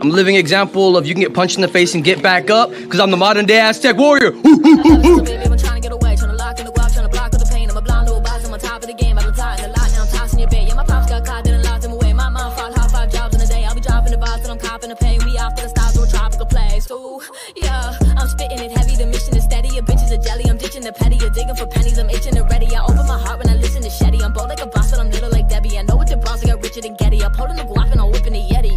I'm a living example of you can get punched in the face and get back up, because I'm the modern day Aztec warrior. The petty, you're digging for pennies, I'm itching and ready. I open my heart when I listen to Shetty. I'm bold like a boss, but I'm little like Debbie. I know what the bros, I got Richard and Getty. I'm holding the guap and I'm whipping the Yeti.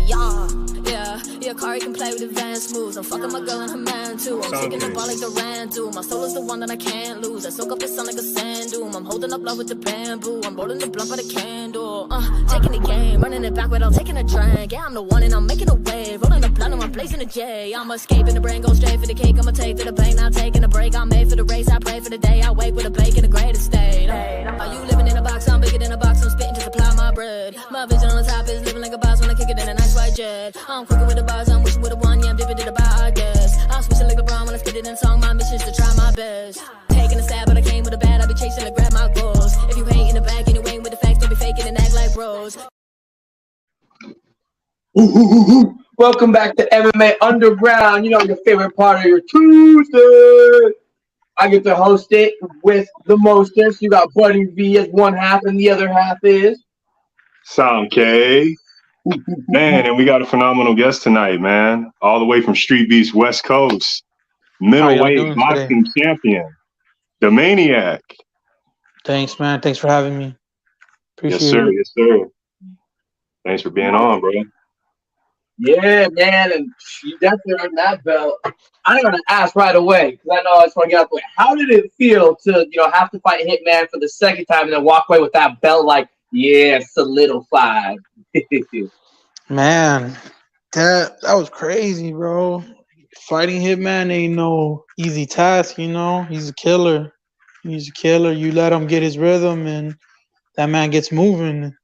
Yeah, Kari can play with advanced moves. I'm fucking my girl and her man too. I'm taking the ball like the Rand do. My soul is the one that I can't lose. I soak up the sun like a sand dune. I'm holding up love with the bamboo. I'm rolling the blunt by the candle. Taking the game, running it back without taking a drink. Yeah, I'm the one and I'm making a wave. Rolling the blunt and I'm blazing a J. I'm escaping the brain, go straight for the cake. I'ma take to the bank, not taking a break. I'm made for the race, I pray for the day. I wake with a bake in the greatest state. Are you living in a box? I'm bigger than a box. I'm spitting to supply my bread. My vision on the top is living like a boss when I kick it in a nice white jet. I'm quicker with the bars, I'm wishing with a one. Yeah, I'm dipping to the bar, I guess. I'm switching like a brown when I spit it in song. My mission is to try my best. Taking a stab, but I came with a bad. I be chasing to grab my goals. If you hate in the back and you ain't with the facts, don't be faking and act like bros. Welcome back to MMA Underground. You know, your favorite part of your Tuesday. I get to host it with the mostest. You got Buddy V as one half, and the other half is Sam K. Man, and we got a phenomenal guest tonight, man. All the way from StreetBeefs West Coast. Middleweight boxing champion. Damaniak. Thanks, man. Thanks for having me. Appreciate Yes, sir. it. Yes, sir. Thanks for being on, bro. Yeah, man, and you definitely earned that belt. I'm gonna ask right away because I know I just want to get out the way. How did it feel to, have to fight Hitman for the second time and then walk away with that belt? Like, yeah, solidified. Man, that was crazy, bro. Fighting Hitman ain't no easy task, He's a killer. He's a killer. You let him get his rhythm, and that man gets moving.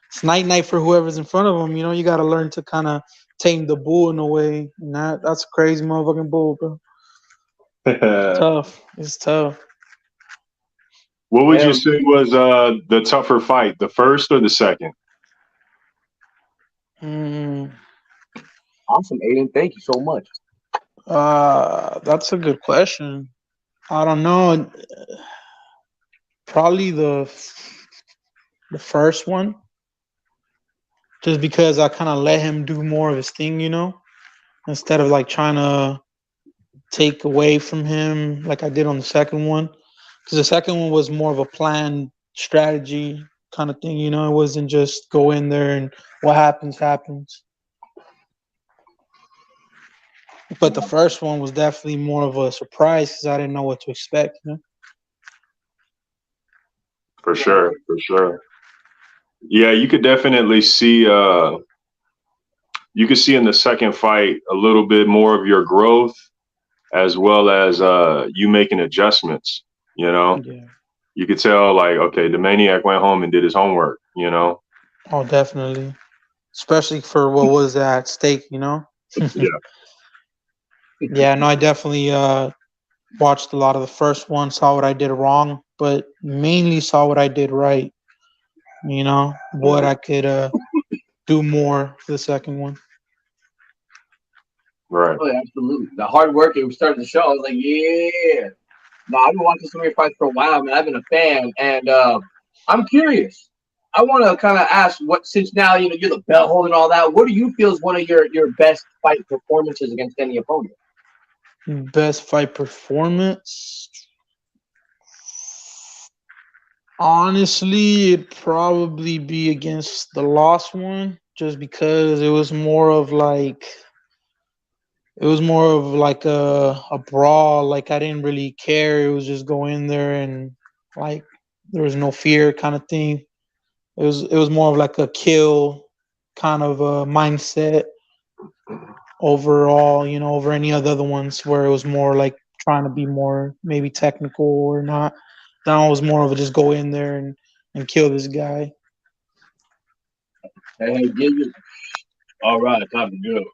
It's night for whoever's in front of him. You got to learn to kind of tame the bull in a way. And that's a crazy motherfucking bull, bro. Tough. It's tough. What would you say was the tougher fight, the first or the second? Awesome, Aiden. Thank you so much. That's a good question. I don't know. Probably the first one. Just because I kind of let him do more of his thing, instead of like trying to take away from him like I did on the second one. Because the second one was more of a planned strategy kind of thing, It wasn't just go in there and what happens, happens. But the first one was definitely more of a surprise because I didn't know what to expect, For sure, for sure. Yeah, you could definitely see you could see in the second fight a little bit more of your growth as well as you making adjustments, Yeah. You could tell like, okay, the Maniac went home and did his homework, Oh, definitely. Especially for what was at stake, Yeah. Yeah, no, I definitely watched a lot of the first one, saw what I did wrong, but mainly saw what I did right. What I could do more for the second one. Right. Oh, yeah, absolutely. The hard work, it started the show. I was like, yeah. No, I've been watching some of your fights for a while, man. I've been a fan, and I'm curious. I want to kind of ask since now, you're the belt holder and all that, what do you feel is one of your best fight performances against any opponent? Best fight performance? Honestly, it'd probably be against the lost one, just because it was more of like a brawl. Like I didn't really care. It was just go in there and like there was no fear kind of thing. It was more of like a kill kind of a mindset overall, over any of the other ones where it was more like trying to be more maybe technical or not. That one was more of a just go in there and kill this guy. Hey, all right, time to go.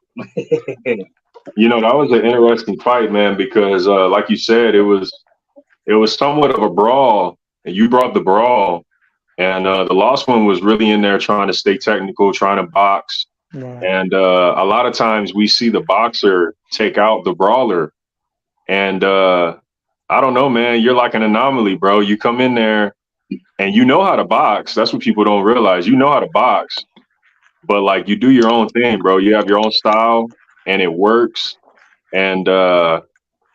That was an interesting fight, man, because like you said, it was somewhat of a brawl, and you brought the brawl, and the lost one was really in there trying to stay technical, trying to box, Right. And a lot of times we see the boxer take out the brawler. And I don't know, man. You're like an anomaly, bro. You come in there and you know how to box. That's what people don't realize. You know how to box, but like you do your own thing, bro. You have your own style and it works. And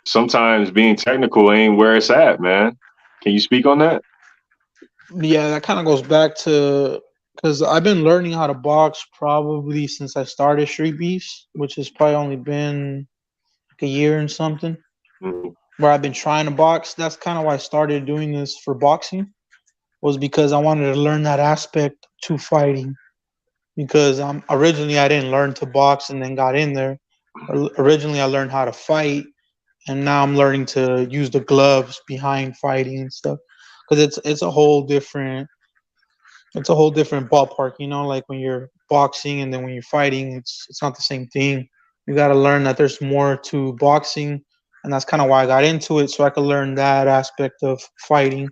sometimes being technical ain't where it's at, man. Can you speak on that? Yeah, that kind of goes back to because I've been learning how to box probably since I started StreetBeefs, which has probably only been like a year and something. Mhm. Where I've been trying to box. That's kind of why I started doing this for boxing, was because I wanted to learn that aspect to fighting. Because originally I didn't learn to box and then got in there. Originally I learned how to fight, and now I'm learning to use the gloves behind fighting and stuff. Because it's a whole different ballpark, you know. Like when you're boxing and then when you're fighting, it's not the same thing. You got to learn that there's more to boxing, and that's kind of why I got into it, so I could learn that aspect of fighting.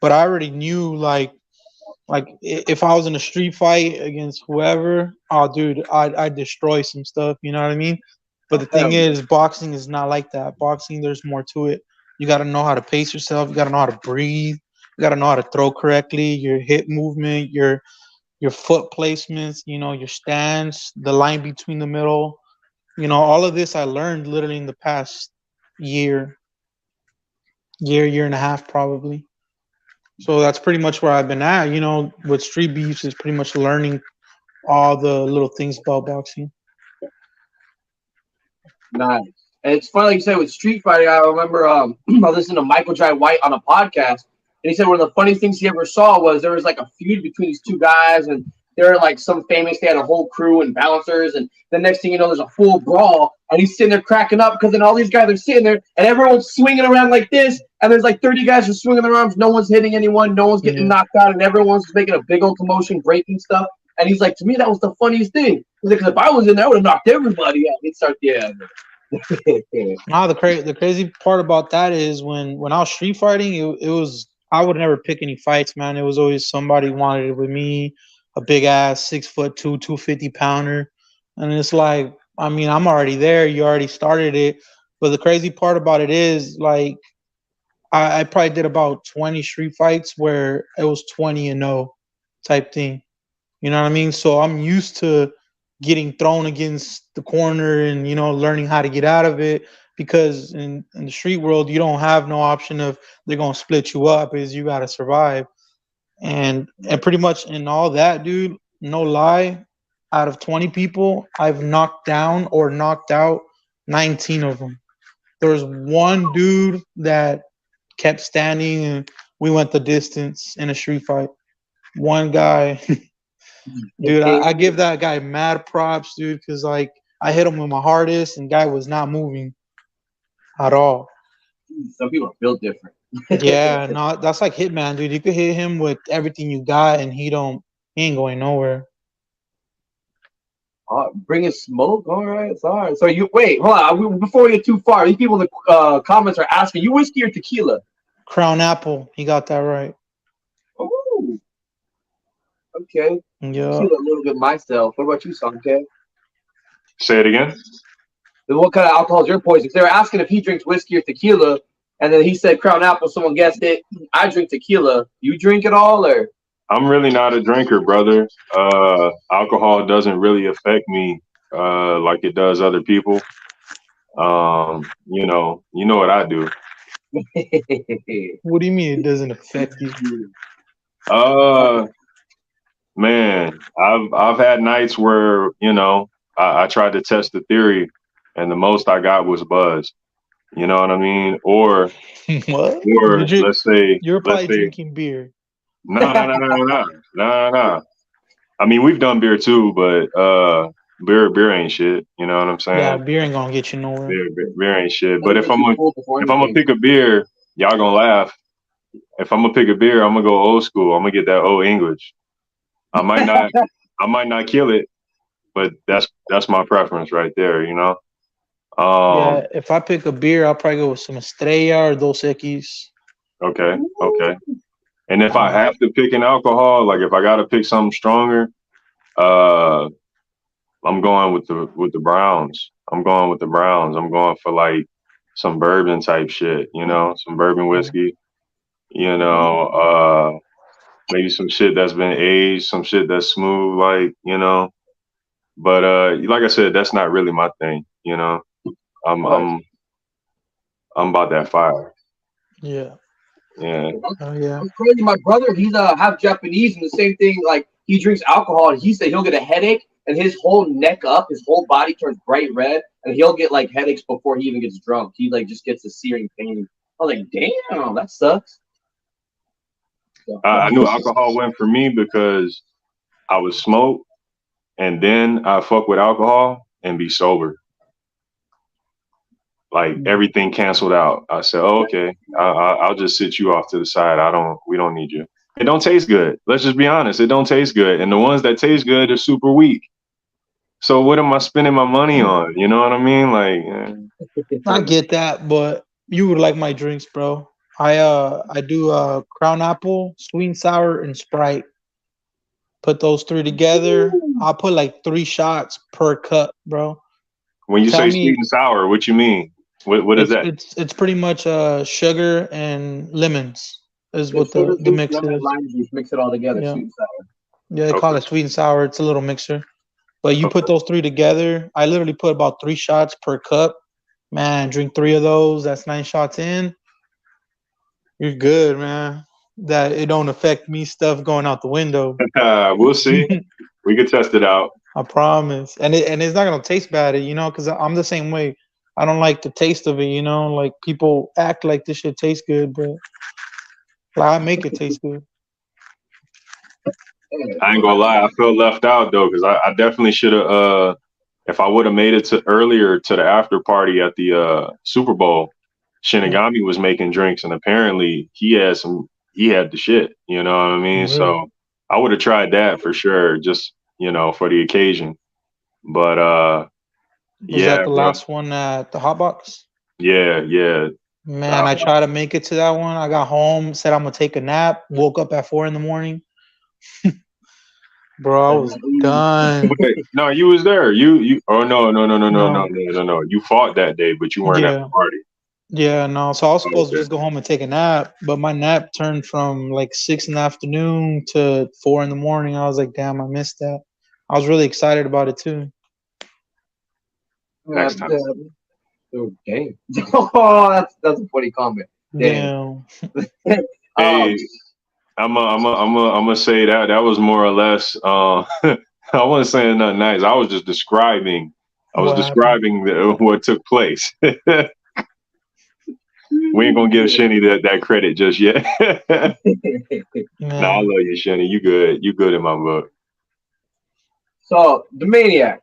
But I already knew, if I was in a street fight against whoever, oh dude, I'd destroy some stuff, you know what I mean? But the thing is, boxing is not like that. Boxing, there's more to it. You got to know how to pace yourself. You got to know how to breathe. You got to know how to throw correctly. Your hip movement, your foot placements. You know, your stance, the line between the middle. You know, all of this I learned literally in the past year and a half probably. So that's pretty much where I've been at. You know, with StreetBeefs is pretty much learning all the little things about boxing. Nice. And it's funny, like you said, with street fighting. I remember I listened to Michael Jai White on a podcast, and he said one of the funniest things he ever saw was there was like a feud between these two guys, and they're like some famous. They had a whole crew and bouncers, and the next thing you know, there's a full brawl, and he's sitting there cracking up because then all these guys are sitting there, and everyone's swinging around like this, and there's like 30 guys just swinging their arms. No one's hitting anyone, no one's getting knocked out, and everyone's just making a big old commotion, breaking stuff. And he's like, to me, that was the funniest thing. Because if I was in there, I would have knocked everybody out. He'd start, yeah. Nah, the crazy part about that is when I was street fighting, it was I would never pick any fights, man. It was always somebody wanted it with me, a big ass 6'2", 250 pounder, and it's like, I mean, I'm already there. You already started it, but the crazy part about it is like I probably did about 20 street fights where it was 20-0 type thing. You know what I mean? So I'm used to getting thrown against the corner and, you know, learning how to get out of it, because in the street world, you don't have no option of they're going to split you up, is you got to survive. And pretty much in all that, dude, no lie, out of 20 people, I've knocked down or knocked out 19 of them. There was one dude that kept standing and we went the distance in a street fight. One guy, dude, I give that guy mad props, dude, because like I hit him with my hardest and guy was not moving at all. Some people are built different. Yeah, no, that's like Hitman, dude. You could hit him with everything you got and he ain't going nowhere. Bringing smoke, all right, sorry. So you wait, hold on. Before we get too far, these people in the comments are asking, you whiskey or tequila? Crown Apple, he got that right. Oh, okay. Yeah. Tequila a little bit myself. What about you, Sanke? Say it again. What kind of alcohol is your poison? They were asking if he drinks whiskey or tequila, and then he said Crown Apple. Someone guessed it. I drink tequila. You drink it all, or? I'm really not a drinker, brother. Alcohol doesn't really affect me like it does other people. You know what I do. What do you mean it doesn't affect you? Man, I've had nights where, you know, I tried to test the theory and the most I got was buzz. You know what I mean? Or What? or let's say You're probably drinking beer. No. I mean, we've done beer too, but beer ain't shit. You know what I'm saying? Yeah, beer ain't gonna get you nowhere. Beer ain't shit. But if I'm gonna pick a beer, y'all gonna laugh. If I'm gonna pick a beer, I'm gonna go old school. I'm gonna get that old English. I might not kill it, but that's my preference right there. You know. Yeah, if I pick a beer, I'll probably go with some Estrella or Dos Equis. Okay. And if I have to pick an alcohol, like if I got to pick something stronger, I'm going with the Browns. I'm going with the Browns. I'm going for like some bourbon type shit, you know, some bourbon whiskey, you know, maybe some shit that's been aged, some shit that's smooth, like, you know. But like I said, that's not really my thing, you know. I'm I'm I'm about that fire. Yeah. Yeah. Oh yeah. It's crazy. My brother, he's half Japanese, and the same thing. Like he drinks alcohol, and he said he'll get a headache, and his whole neck up, his whole body turns bright red, and he'll get like headaches before he even gets drunk. He like just gets a searing pain. I was like, damn, that sucks. So, I knew alcohol went for me because I would smoke and then I fuck with alcohol and be sober. Like everything canceled out. I said, oh, okay, I'll just sit you off to the side. We don't need you. It don't taste good. Let's just be honest. It don't taste good. And the ones that taste good are super weak. So what am I spending my money on? You know what I mean? Like, I get that, but you would like my drinks, bro. I do Crown Apple, sweet and sour, and Sprite. Put those three together. I'll put like 3 shots per cup, bro. when you Tell say me, sweet and sour, what you mean? What is that? it's pretty much sugar and lemons is yeah, what sugar the juice, mix lemon, is. lime juice, mix it all together, Yeah, sweet and sour. yeah, they call Okay. it sweet and sour. It's a little mixer. But you put Okay. those three together. I literally put about 3 shots per cup. Man, drink 3 of those. That's 9 shots in. You're good, man. That it don't affect me stuff going out the window. We'll see. We can test it out. I promise. And it's not gonna taste bad, you know, because I'm the same way. I don't like the taste of it, you know. Like people act like this shit tastes good, but like, I make it taste good. I ain't gonna lie, I feel left out though, because I definitely should have. If I would have made it to earlier to the after party at the Super Bowl, Shinigami was making drinks, and apparently he had the shit. You know what I mean? Really? So I would have tried that for sure, just for the occasion. But Was that yeah, the bro. last one at the hot box? Yeah. Man, I tried to make it to that one. I got home, said I'm gonna take a nap, woke up at 4 in the morning. Bro, I was done. Wait, no, you was there. You. Oh No. no. You fought that day, but you weren't at the Yeah. party. Yeah, no. So I was supposed to Okay. just go home and take a nap, but my nap turned from like 6 in the afternoon to 4 in the morning. I was like, damn, I missed that. I was really excited about it too. Uh, Next time. oh, dang. Oh, that's a funny comment. Dang. Damn. Hey, I'm gonna say that was more or less. I wasn't saying nothing nice. I was just describing. I was What happened? describing what took place. We ain't gonna give Shenny that credit just yet. Nah, I Man. love you, Shenny. You good. You good in my book. So, Damaniak,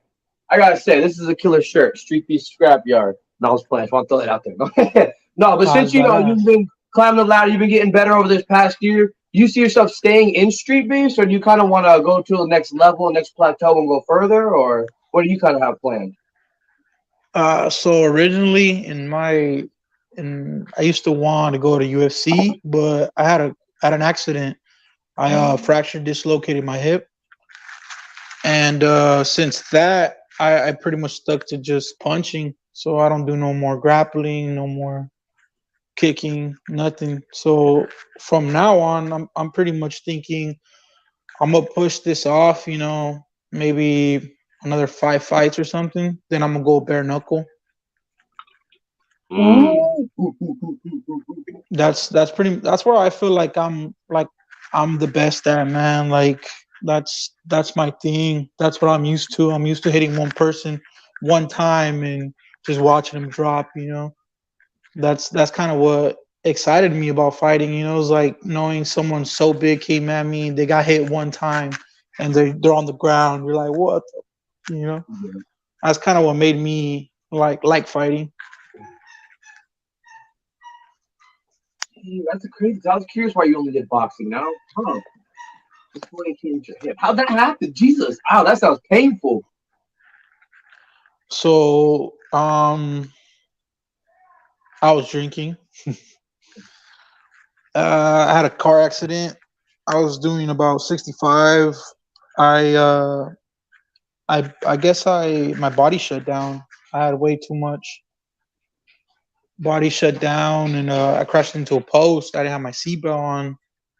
I gotta say, this is a killer shirt. StreetBeefs Scrapyard. No, I was playing. I just want to throw that out there. No, but since That's badass. you've been climbing the ladder, you've been getting better over this past year. Do you see yourself staying in Street Beefs, or do you kind of want to go to the next level, next plateau, and go further, or what do you kind of have planned? So originally I used to want to go to UFC, but I had an accident. I fractured, dislocated my hip, and since that, I pretty much stuck to just punching. So I don't do no more grappling, no more kicking, nothing. So from now on, I'm pretty much thinking I'm gonna push this off. You know, maybe another 5 fights or something. Then I'm gonna go bare knuckle. Mm. That's where I feel like I'm the best at, man. Like that's my thing. That's what I'm used to. I'm used to hitting one person one time and just watching them drop, you know. That's kind of what excited me about fighting, you know. It's like knowing someone so big came at me, they got hit one time and they're on the ground. You're like, what you know? That's kind of what made me like fighting. That's a crazy. I was curious why you only did boxing now. Huh? Before they came to your hip. How'd that happen? Jesus. Ow, that sounds painful. So I was drinking. I had a car accident. I was doing about 65. I I guess my body shut down. I had way too much. Body shut down, and I crashed into a post. I didn't have my seatbelt on.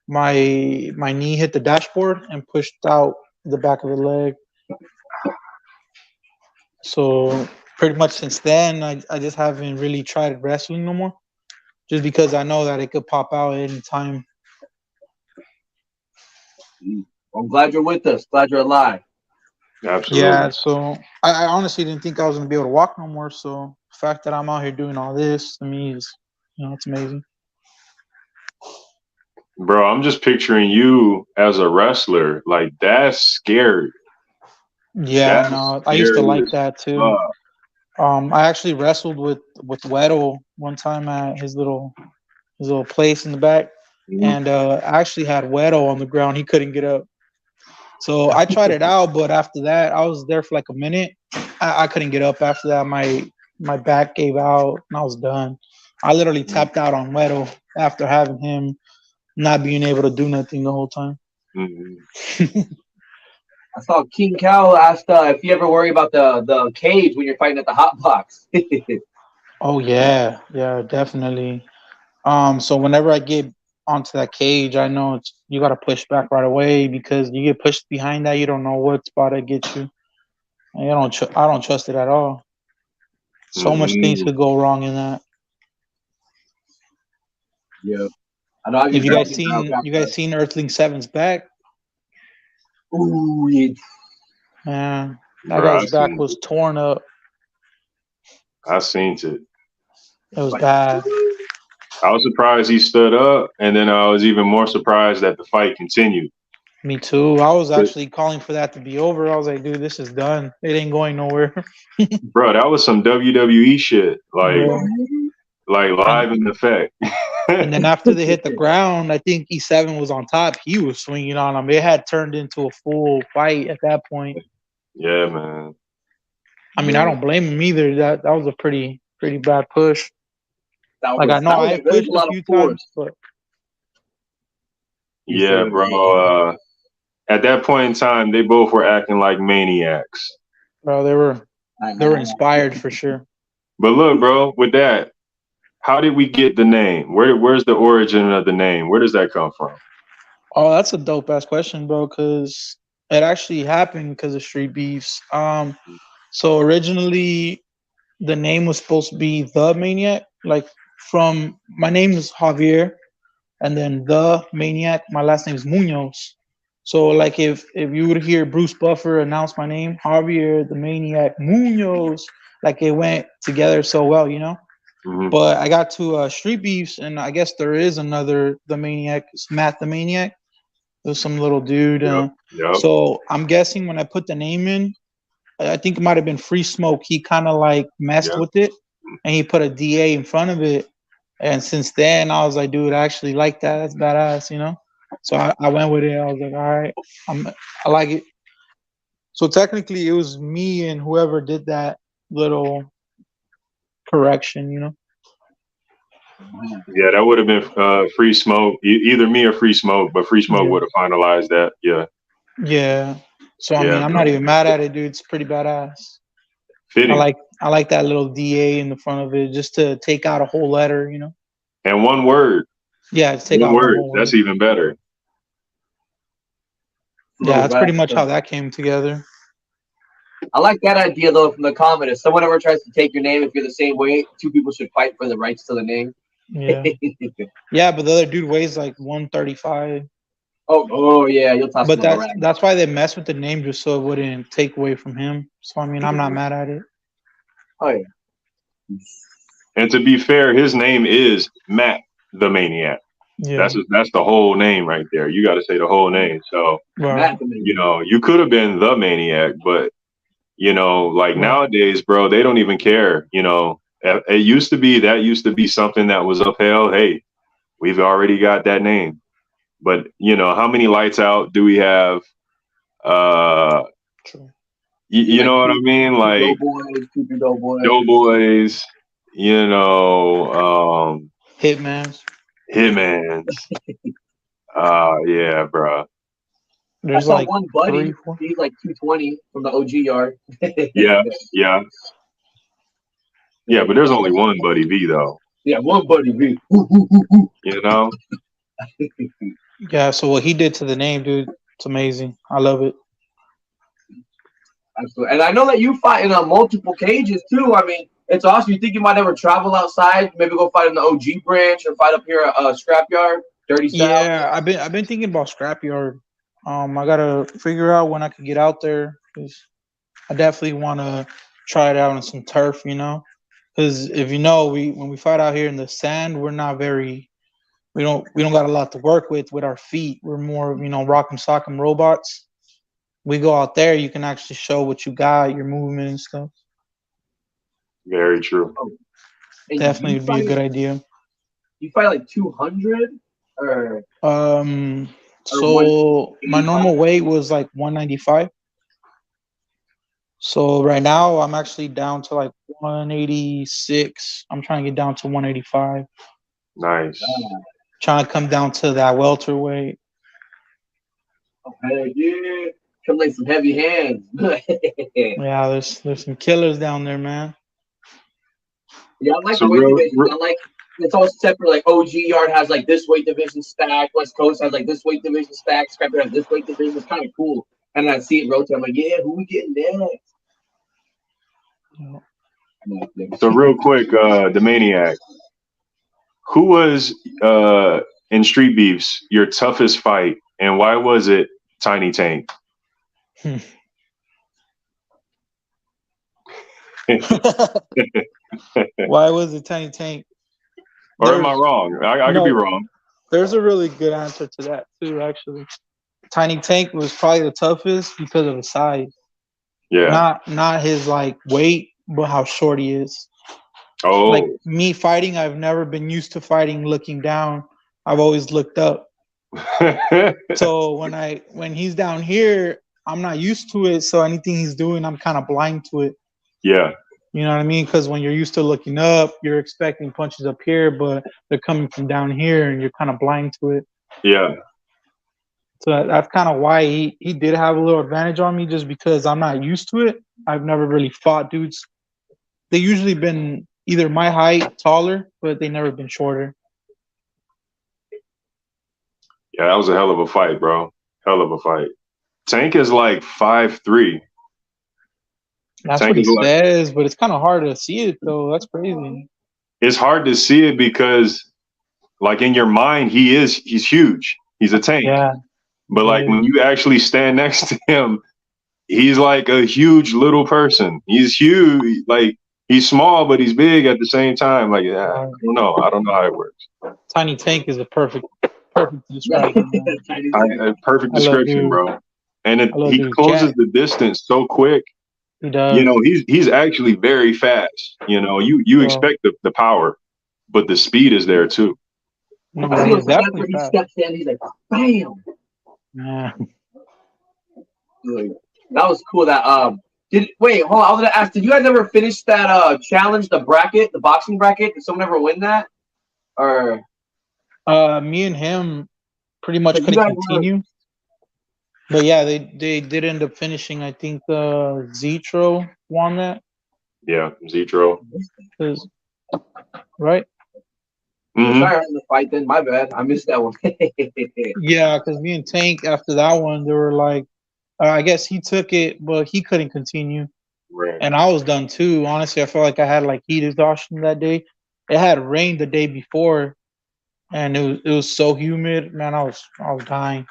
My knee hit the dashboard and pushed out the back of the leg. So pretty much since then, I just haven't really tried wrestling no more, just because I know that it could pop out at any time. I'm glad you're with us. Glad you're alive. Absolutely. Yeah, so I honestly didn't think I was gonna be able to walk no more. So the fact that I'm out here doing all this to me is, it's amazing. Bro, I'm just picturing you as a wrestler. Like, that's scary. Yeah, That's no, I used to scary like as that too. fuck. I actually wrestled with Weddle one time at his little place in the back, and I actually had Weddle on the ground. He couldn't get up. So I tried it out, but after that, I was there for like a minute. I couldn't get up after that. My back gave out, and I was done. I literally tapped out on Weddle after having him not being able to do nothing the whole time. Mm-hmm. I saw King Cow asked if you ever worry about the cage when you're fighting at the hot box. Oh yeah, definitely. So whenever I get onto that cage, I know you got to push back right away, because you get pushed behind that, you don't know what's about to get you. And I don't trust it at all. So much things could go wrong in that. Yeah, I know. If you guys seen Earthling 7's back? Ooh, yeah. Man, that guy's back was torn up. I seen it. It was bad. I was surprised he stood up, and then I was even more surprised that the fight continued. Me too. I was actually calling for that to be over. I was like, dude, this is done. It ain't going nowhere. Bro, that was some WWE shit. Like live in effect. And then after they hit the ground, I think E7 was on top. He was swinging on him. It had turned into a full fight at that point. Yeah, man. I mean, I don't blame him either. That was a pretty bad push. Like, I know I pushed a few times, but yeah, bro. At that point in time, they both were acting like maniacs. Bro, they were inspired for sure. But look, bro, with that, how did we get the name? Where's the origin of the name? Where does that come from? Oh, that's a dope ass question, bro, because it actually happened because of StreetBeefs. So originally the name was supposed to be The Maniac. Like, from my name is Javier, and then The Maniac, my last name is Munoz. So like if you would hear Bruce Buffer announce my name, Javier the Maniac Munoz, like it went together so well, Mm-hmm. But I got to StreetBeefs, and I guess there is another The Maniac. It's Matt the Maniac. There's some little dude. Yep. So I'm guessing when I put the name in, I think it might have been Free Smoke. He kind of like messed with it, and he put a DA in front of it. And since then, I was like, dude, I actually like that. That's badass, So I went with it. I was like, all right, I like it. So technically, it was me and whoever did that little correction, Yeah, that would have been Free Smoke. Either me or Free Smoke, but Free Smoke would have finalized that. Yeah. Yeah. So I mean, I'm not even mad at it, dude. It's pretty badass. Fitting. I like that little DA in the front of it, just to take out a whole letter, And one word. Yeah, take one out word. One That's word. even better. Yeah, that's pretty much how that came together. I like that idea though from the comment. If someone ever tries to take your name, if you're the same weight, two people should fight for the rights to the name. Yeah. Yeah, but the other dude weighs like 135. Oh yeah, you'll toss him around. That's why they messed with the name, just so it wouldn't take away from him. So I mean, I'm not mad at it. Oh yeah. And to be fair, his name is Matt the Maniac. Yeah. That's the whole name right there. You got to say the whole name. So you could have been the Maniac, but like nowadays, bro, they don't even care. It used to be something that was upheld. Hey, we've already got that name. But how many lights out do we have? You know what I mean? Like Doughboys, Hitmans. Yeah, bro. I There's saw like one buddy. 3, 4. He's like 220 from the OG yard. Yeah, yeah, yeah. But there's only one Buddy V though. Yeah, one buddy. B. You know. Yeah, so what he did to the name, dude, it's amazing. I love it. Absolutely. And I know that you fight in multiple cages too. I mean, it's awesome. You think you might ever travel outside? Maybe go fight in the OG branch or fight up here at Scrapyard, Dirty South. Yeah, I've been thinking about Scrapyard. I gotta figure out when I could get out there because I definitely want to try it out on some turf, you know. Because if you know, when we fight out here in the sand, we're not very we don't got a lot to work with our feet. We're more of, you know, rock'em sock'em robots. We go out there, you can actually show what you got, your movement and stuff. Very true. And Definitely you would be a good idea. You fight like 200 or So my normal weight was like 195. So right now I'm actually down to like 186. I'm trying to get down to 185. Nice. Trying to come down to that welterweight. Okay, yeah. Come like some heavy hands. Yeah, there's some killers down there, man. Yeah, I like So the weight division. I like it's all separate. Like OG Yard has like this weight division stack. West Coast has like this weight division stack. Scrapper has this weight division. It's kind of cool. And I see it rotate. I'm like, yeah, who we getting next? So real quick, Damaniak, who was in Street Beefs your toughest fight, and why was it Tiny Tank? Why was it Tiny Tank? Or am I wrong? I could be wrong. There's a really good answer to that too, actually. Tiny Tank was probably the toughest because of the size. Yeah. Not his like weight, but how short he is. Oh. Like me fighting, I've never been used to fighting looking down. I've always looked up. So when he's down here, I'm not used to it. So anything he's doing, I'm kind of blind to it. Yeah. You know what I mean? Because when you're used to looking up, you're expecting punches up here, but they're coming from down here, and you're kind of blind to it. Yeah. So that's kind of why he did have a little advantage on me, just because I'm not used to it. I've never really fought dudes. They usually been either my height, taller, but they never been shorter. Yeah, that was a hell of a fight, bro. Hell of a fight. Tank is like 5'3". That's Tank what he is says, but it's kind of hard to see it, though. That's crazy. It's hard to see it because, like, in your mind, he's huge. He's a tank. Yeah. But, like, when you actually stand next to him, he's like a huge little person. He's huge. Like, he's small, but he's big at the same time. Like, yeah, I don't know. I don't know how it works. Tiny Tank is a perfect description. Perfect description, bro. And he closes the distance so quick. He does. You know, he's actually very fast. You know, you expect the power, but the speed is there too. No, he's definitely he steps in, he's like, bam. Yeah. That was cool. That hold on, I was gonna ask, did you guys ever finish that challenge, the boxing bracket? Did someone ever win that? Or me and him pretty much couldn't continue. But yeah, they did end up finishing. I think Zetro won that. Yeah, Zetro. Right? Mm-hmm. Sorry, I had the fight then. My bad. I missed that one. Yeah, because me and Tank, after that one, they were like, I guess he took it, but he couldn't continue. Right. And I was done too. Honestly, I felt like I had like heat exhaustion that day. It had rained the day before, and it was so humid. Man, I was dying.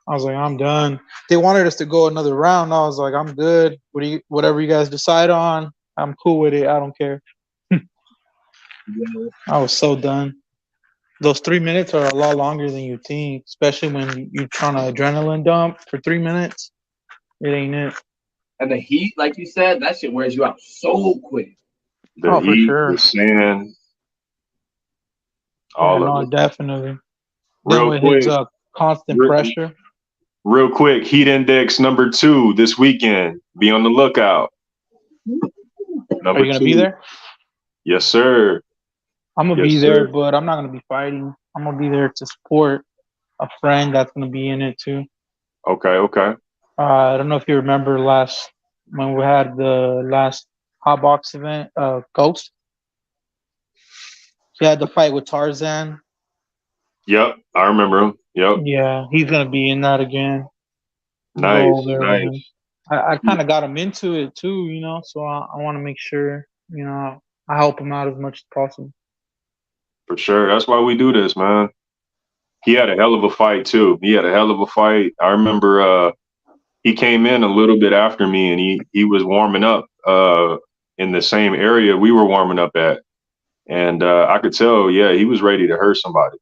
I was like, I'm done. They wanted us to go another round. I was like, I'm good. Whatever you guys decide on, I'm cool with it. I don't care. I was so done. Those 3 minutes are a lot longer than you think, especially when you're trying to adrenaline dump for 3 minutes. It ain't it. And the heat, like you said, that shit wears you out so quick. The heat, the sand, all of it. Definitely. Real quick. Constant pressure. Real quick, Heat Index number 2 this weekend. Be on the lookout. Are you going to be there? Yes, sir. I'm going to be there, but I'm not going to be fighting. I'm going to be there to support a friend that's going to be in it too. Okay. I don't know if you remember when we had the last hot box event, Ghost. He had the fight with Tarzan. Yep, I remember him. Yep. Yeah, he's gonna be in that again. Go Nice, over there with nice. him. I kind of got him into it too, you know. So I want to make sure, you know, I help him out as much as possible. For sure. That's why we do this, man. He had a hell of a fight too. I remember he came in a little bit after me, and he was warming up in the same area we were warming up at, and I could tell, yeah, he was ready to hurt somebody.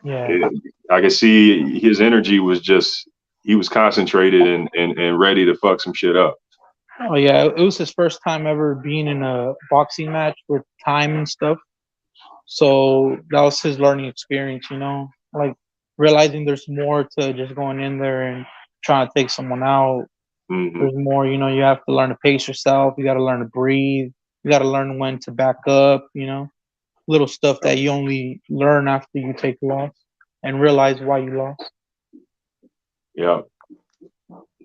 Yeah. I could see his energy was just, he was concentrated and ready to fuck some shit up. Oh yeah, it was his first time ever being in a boxing match with time and stuff. So that was his learning experience, you know, like realizing there's more to just going in there and trying to take someone out. Mm-hmm. There's more, you know, you have to learn to pace yourself. You got to learn to breathe. You got to learn when to back up, you know, little stuff that you only learn after you take a loss and realize why you lost. Yeah.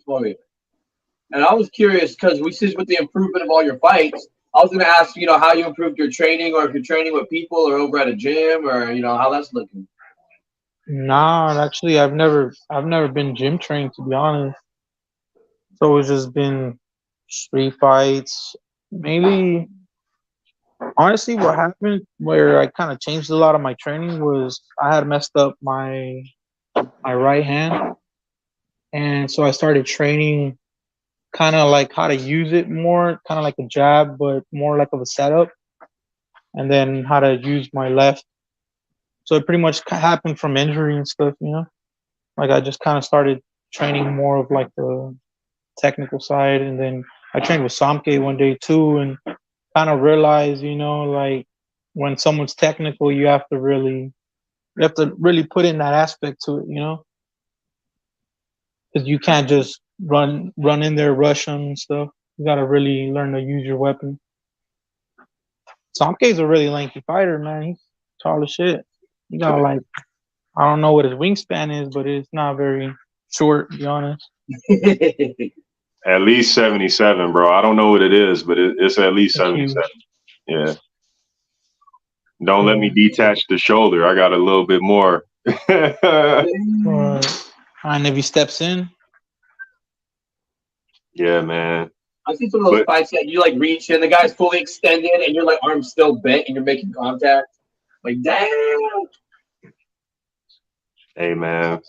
And I was curious because we see with the improvement of all your fights, I was going to ask, you know, how you improved your training, or if you're training with people or over at a gym, or, you know, how that's looking. Nah, actually, I've never been gym trained, to be honest. So it's just been street fights. Maybe, honestly, what happened where I kind of changed a lot of my training was I had messed up my right hand, and so I started training kind of like how to use it more, kind of like a jab, but more like of a setup, and then how to use my left. So it pretty much happened from injury and stuff, you know. Like I just kind of started training more of like the technical side, and then I trained with Samke one day too, and kind of realized, you know, like when someone's technical, you have to really put in that aspect to it, you know, because you can't just run in there, rush them and stuff. You got to really learn to use your weapon. Samke's a really lanky fighter, man. He's tall as shit. You got like, I don't know what his wingspan is, but it's not very short, to be honest. At least 77, bro. I don't know what it is, but it's at least 77. Yeah. Don't let me detach the shoulder. I got a little bit more. And if he steps in. Yeah, man. I see some of those fights that you like reach and the guy's fully extended and your like arm's still bent and you're making contact. Like, damn. Hey, man.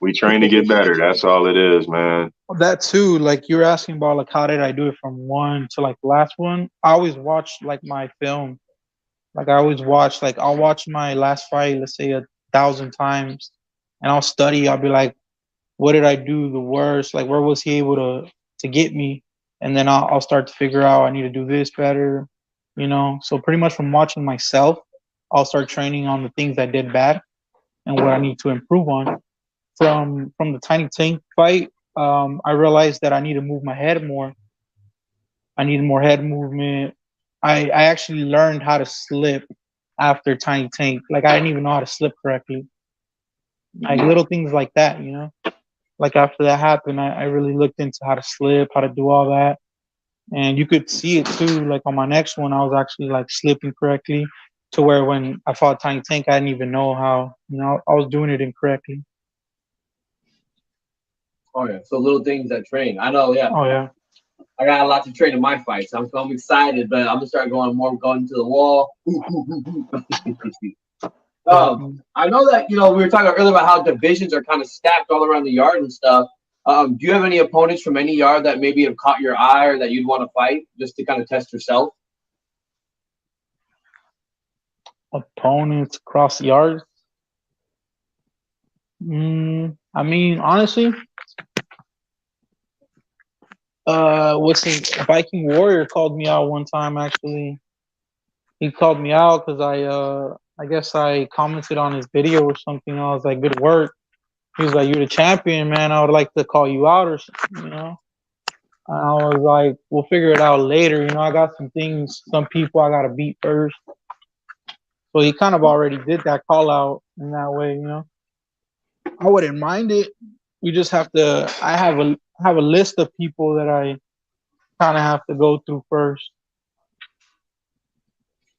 We train to get better. That's all it is, man. That too, like you were asking about, like how did I do it from one to like the last one? I always watch like my film. Like I always watch, like I'll watch my last fight, let's say 1,000 times, and I'll study. I'll be like, what did I do the worst? Like where was he able to get me? And then I'll start to figure out I need to do this better, you know. So pretty much from watching myself, I'll start training on the things I did bad and what I need to improve on. From the Tiny Tank fight, I realized that I need to move my head more. I need more head movement. I actually learned how to slip after Tiny Tank. Like I didn't even know how to slip correctly. Like little things like that, you know. Like after that happened, I really looked into how to slip, how to do all that. And you could see it too. Like on my next one, I was actually like slipping correctly to where when I fought Tiny Tank, I didn't even know how, you know, I was doing it incorrectly. Oh yeah, so little things that train. I know, yeah. Oh yeah. I got a lot to train in my fights. I'm excited, but I'm gonna start going to the wall. I know that we were talking earlier about how divisions are kind of stacked all around the yard and stuff. Do you have any opponents from any yard that maybe have caught your eye or that you'd want to fight just to kind of test yourself? Opponents across the yard? I mean, honestly, what's his Viking Warrior called me out one time. Actually, he called me out because I guess I commented on his video or something. I was like, "Good work." He was like, "You're the champion, man. I would like to call you out or something, you know." And I was like, "We'll figure it out later. You know, I got some things, some people I gotta beat first." So he kind of already did that call out in that way, you know. I wouldn't mind it. we just have to. I have a list of people that I kind of have to go through first.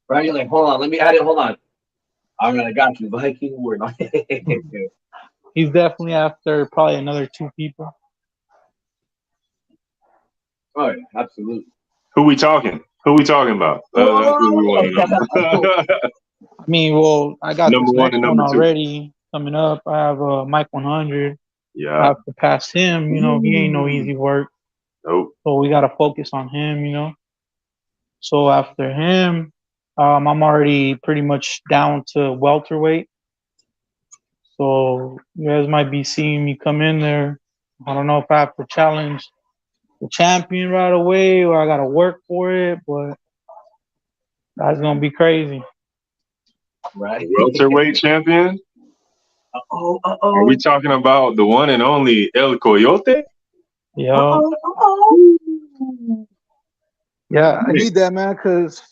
Right? You're like, hold on, let me add it. Hold on. All right, I got you. Viking word. He's definitely after probably another 2 people. Oh, yeah, absolutely. Who we talking? Who we talking about? That's what we want to know. I mean, well, I got Number this one next and one number 2. already coming up. I have Mike 100. I Yeah. have to pass him. You know, he ain't no easy work. Nope. So we got to focus on him, you know. So after him, I'm already pretty much down to welterweight. So you guys might be seeing me come in there. I don't know if I have to challenge the champion right away or I got to work for it, but that's going to be crazy. Right. Welterweight champion? Uh-oh. Are we talking about the one and only El Coyote? Yeah. Yeah, I need that, man, because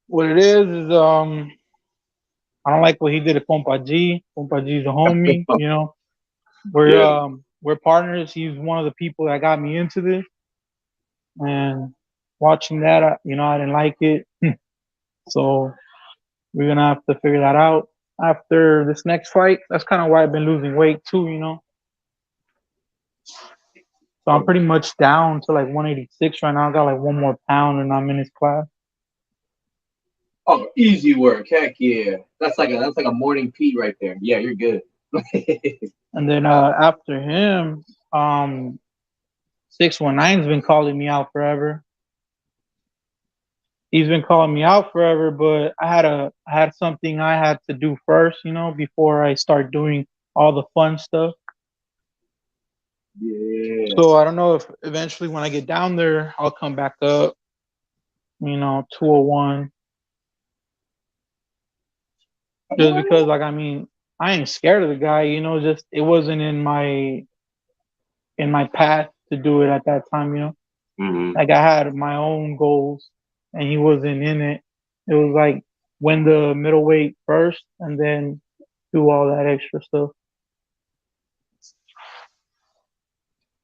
what it is I don't like what he did to Compa G. Compa G's a homie, you know. We're partners. He's one of the people that got me into this. And watching that, I didn't like it. So we're gonna have to figure that out after this next fight. That's kind of why I've been losing weight too, you know. So I'm pretty much down to like 186 right now. I got like 1 more pound and I'm in his class. Oh, easy work. Heck yeah. That's like a morning pee right there. Yeah, you're good. And then after him, 619's been calling me out forever. He's been calling me out forever, but I had something I had to do first, you know, before I start doing all the fun stuff. Yeah. So I don't know if eventually when I get down there, I'll come back up, you know, 201. Just because, like, I mean, I ain't scared of the guy, you know, just it wasn't in my path to do it at that time, you know. Mm-hmm. Like I had my own goals and he wasn't in it. It was like win the middleweight first and then do all that extra stuff.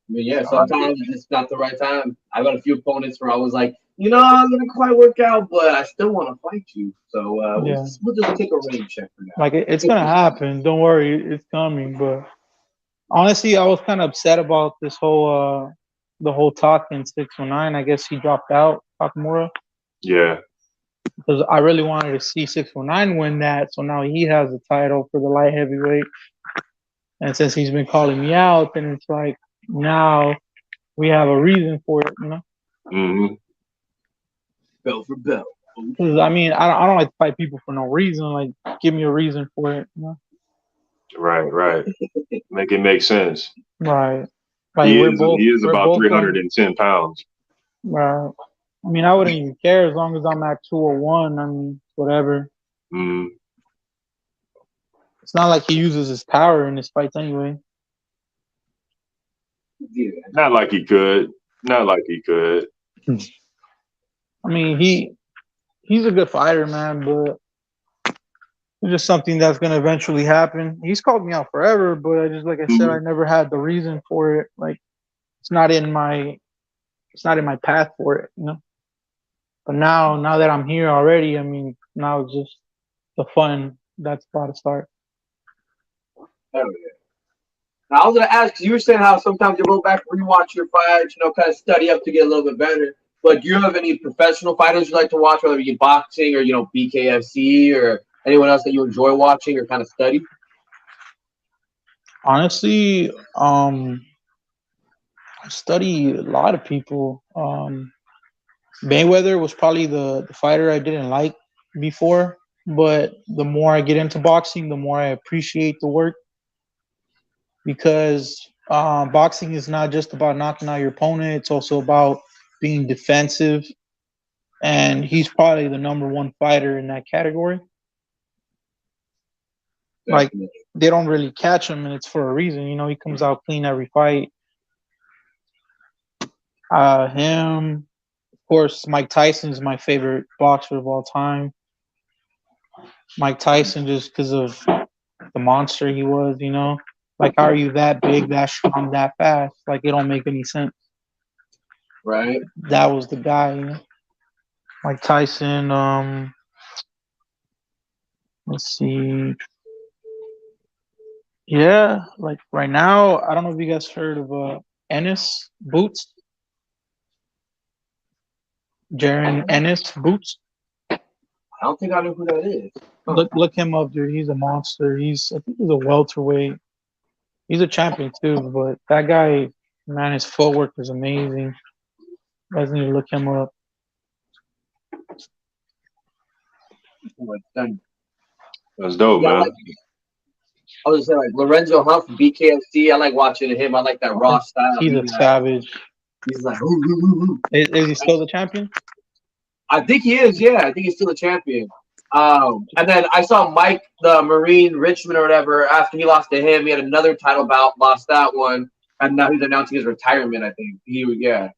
But yeah, sometimes it's not the right time. I got a few opponents where I was like, you know, I'm gonna quite work out, but I still want to fight you. So we'll just take a rain check for now. Like it's gonna happen. Don't worry, it's coming. But honestly, I was kind of upset about this whole the whole talk in 619. I guess he dropped out, Takamura. Yeah. Because I really wanted to see 619 win that, so now he has the title for the light heavyweight. And since he's been calling me out, then it's like now we have a reason for it, you know. Mm-hmm. Bell for bell. Because I mean, I don't like to fight people for no reason. Like, give me a reason for it, you know. Right. Make it make sense. Right. Like He is about 310 pounds. Right. I mean, I wouldn't even care as long as I'm at 201. I mean, whatever. Mm. It's not like he uses his power in his fights anyway. Yeah. Not like he could. I mean, he's a good fighter, man, but it's just something that's gonna eventually happen. He's called me out forever, but I just, like I said, I never had the reason for it. Like, it's not in my path for it, you know. But now that I'm here already, I mean, now it's just the fun that's about to start. Hell yeah. Now, I was gonna ask, because you were saying how sometimes you go back and rewatch your fights, you know, kind of study up to get a little bit better. But do you have any professional fighters you like to watch, whether it be boxing or, you know, BKFC or anyone else that you enjoy watching or kind of study? Honestly, I study a lot of people. Mayweather was probably the fighter I didn't like before, but the more I get into boxing, the more I appreciate the work, because boxing is not just about knocking out your opponent, it's also about being defensive, and he's probably the number one fighter in that category. Like, they don't really catch him, and it's for a reason. You know, he comes out clean every fight. Him, of course, Mike Tyson's my favorite boxer of all time. Mike Tyson, just because of the monster he was, you know. Like, how are you that big, that strong, that fast? Like, it don't make any sense. Right. That was the guy, you know? Like Tyson. Let's see. Yeah, like right now, I don't know if you guys heard of Ennis Boots. Jaron Ennis Boots. I don't think I know who that is. Look him up, dude. He's a monster. I think he's a welterweight. He's a champion too, but that guy, man, his footwork is amazing. You guys need to look him up. That's dope, Yeah, man. I was saying, like Lorenzo Hunt from BKFC. I like watching him. I like that raw style. He's a savage. He's like, ooh, ooh, ooh. Is he still the champion? I think he is. Yeah, I think he's still a champion. And then I saw Mike, the Marine Richmond or whatever. After he lost to him, he had another title bout, lost that one, and now he's announcing his retirement. I think I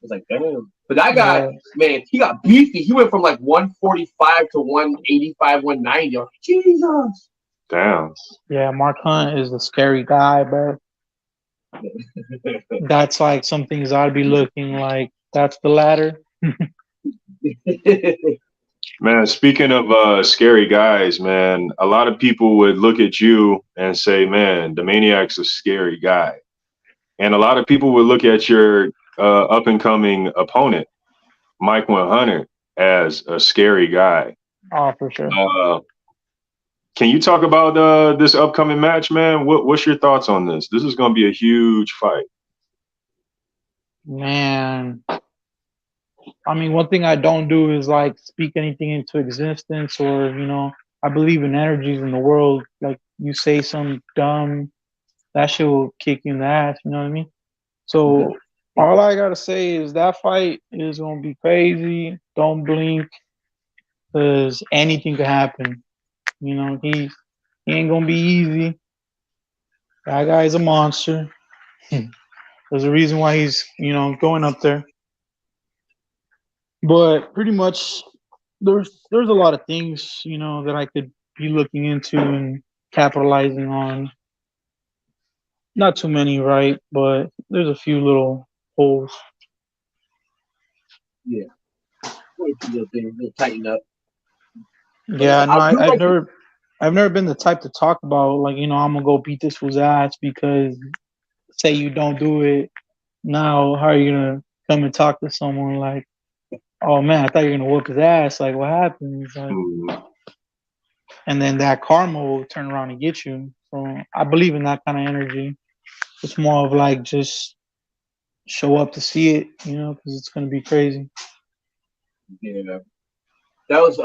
was like, damn. But that guy, man, he got beefy. He went from like 145 to 185, 190. Like, Jesus. Damn. Yeah, Mark Hunt is a scary guy, bro. That's like some things I'd be looking like. That's the ladder. Man, speaking of scary guys, man, a lot of people would look at you and say, man, Damaniak's a scary guy. And a lot of people would look at your up-and-coming opponent, Mike 100, as a scary guy. Oh, for sure. Can you talk about this upcoming match, man? What's your thoughts on this? This is going to be a huge fight. Man, I mean, one thing I don't do is like speak anything into existence, or I believe in energies in the world. Like, you say something dumb, that shit will kick you in the ass. You know what I mean? So all I gotta say is that fight is gonna be crazy. Don't blink, because anything could happen. He ain't gonna be easy. That guy's a monster. There's a reason why he's going up there. But pretty much, there's a lot of things that I could be looking into and capitalizing on. Not too many, right? But there's a few little holes. Yeah, little things, little tighten up. Yeah, no, I've never been the type to talk about like I'm gonna go beat this fool's ass, because say you don't do it now, how are you gonna come and talk to someone like, oh man, I thought you were gonna whoop his ass? Like, what happened? Like, and then that karma will turn around and get you. So I believe in that kind of energy. It's more of like just show up to see it, because it's gonna be crazy. Yeah, that was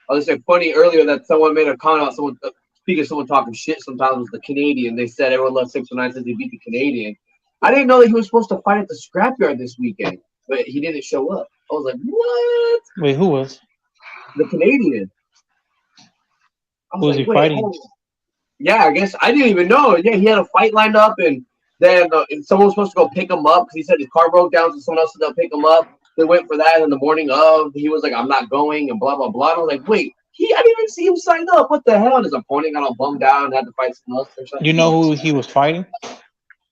I was saying funny earlier that someone made a comment on someone. Speaking of someone talking shit, sometimes was the Canadian. They said everyone loves 619 since he beat the Canadian. I didn't know that he was supposed to fight at the Scrapyard this weekend, but he didn't show up. I was like, what? Wait, who was? The Canadian. Who was he fighting? Oh. Yeah, I guess I didn't even know. Yeah, he had a fight lined up, and then someone was supposed to go pick him up because he said his car broke down, so someone else said they'll pick him up. They went for that, and the morning of, he was like, I'm not going, and blah, blah, blah. And I was like, wait, I didn't even see him sign up. What the hell? And his opponent got all bummed out and had to fight someone else or something. You know who he was fighting?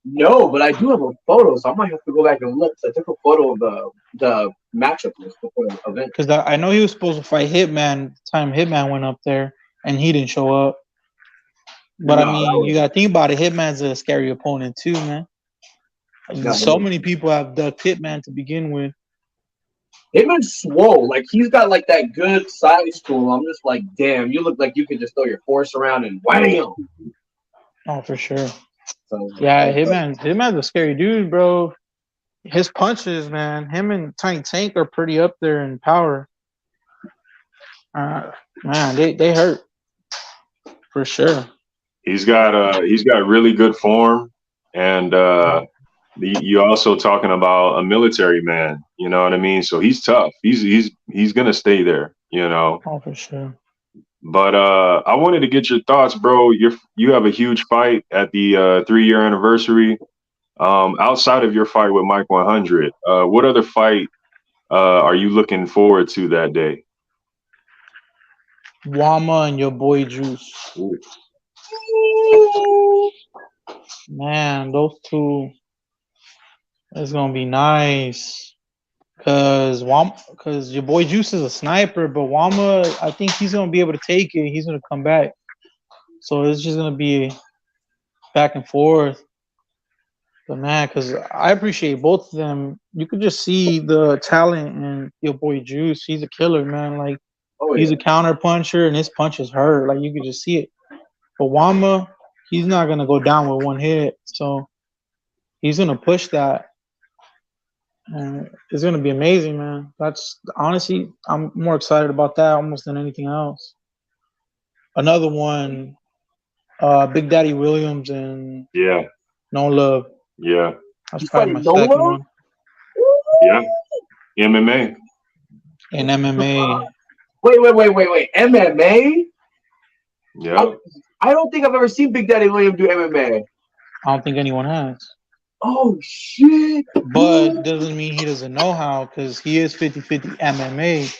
No, but I do have a photo, so I might have to go back and look. So I took a photo of the matchup list before the event. Because I know he was supposed to fight Hitman the time Hitman went up there, and he didn't show up. But I mean, you got to think about it. Hitman's a scary opponent too, man. So many people have ducked Hitman to begin with. Hitman's swole. Like, he's got like that good size to him. I'm just like, damn, you look like you could just throw your force around and wham. Oh, for sure. So, yeah, Hitman's a scary dude, bro. His punches, man. Him and Tiny Tank are pretty up there in power. Man, they hurt for sure. He's got really good form, and you also talking about a military man. You know what I mean? So he's tough. He's gonna stay there. Oh, for sure. But I wanted to get your thoughts, bro. You have a huge fight at the 3-year anniversary. Outside of your fight with Mike 100, what other fight are you looking forward to that day? Wama and your boy Juice. Ooh. Man, those two, it's gonna be nice. Cause your boy Juice is a sniper, but Wama, I think he's gonna be able to take it. He's gonna come back. So it's just gonna be back and forth. But man, cause I appreciate both of them. You could just see the talent in your boy Juice. He's a killer, man. Like he's a counter puncher, and his punches hurt. Like you could just see it. But Wama, he's not gonna go down with one hit. So he's gonna push that. And it's gonna be amazing, man. That's honestly, I'm more excited about that almost than anything else. Another one, Big Daddy Williams and Yeah. No Love. Yeah. That's probably my second one. Yeah. MMA. And MMA. Wait. MMA? Yeah. I don't think I've ever seen Big Daddy Williams do MMA. I don't think anyone has. Oh, shit. But doesn't mean he doesn't know how, because he is 50-50 MMA.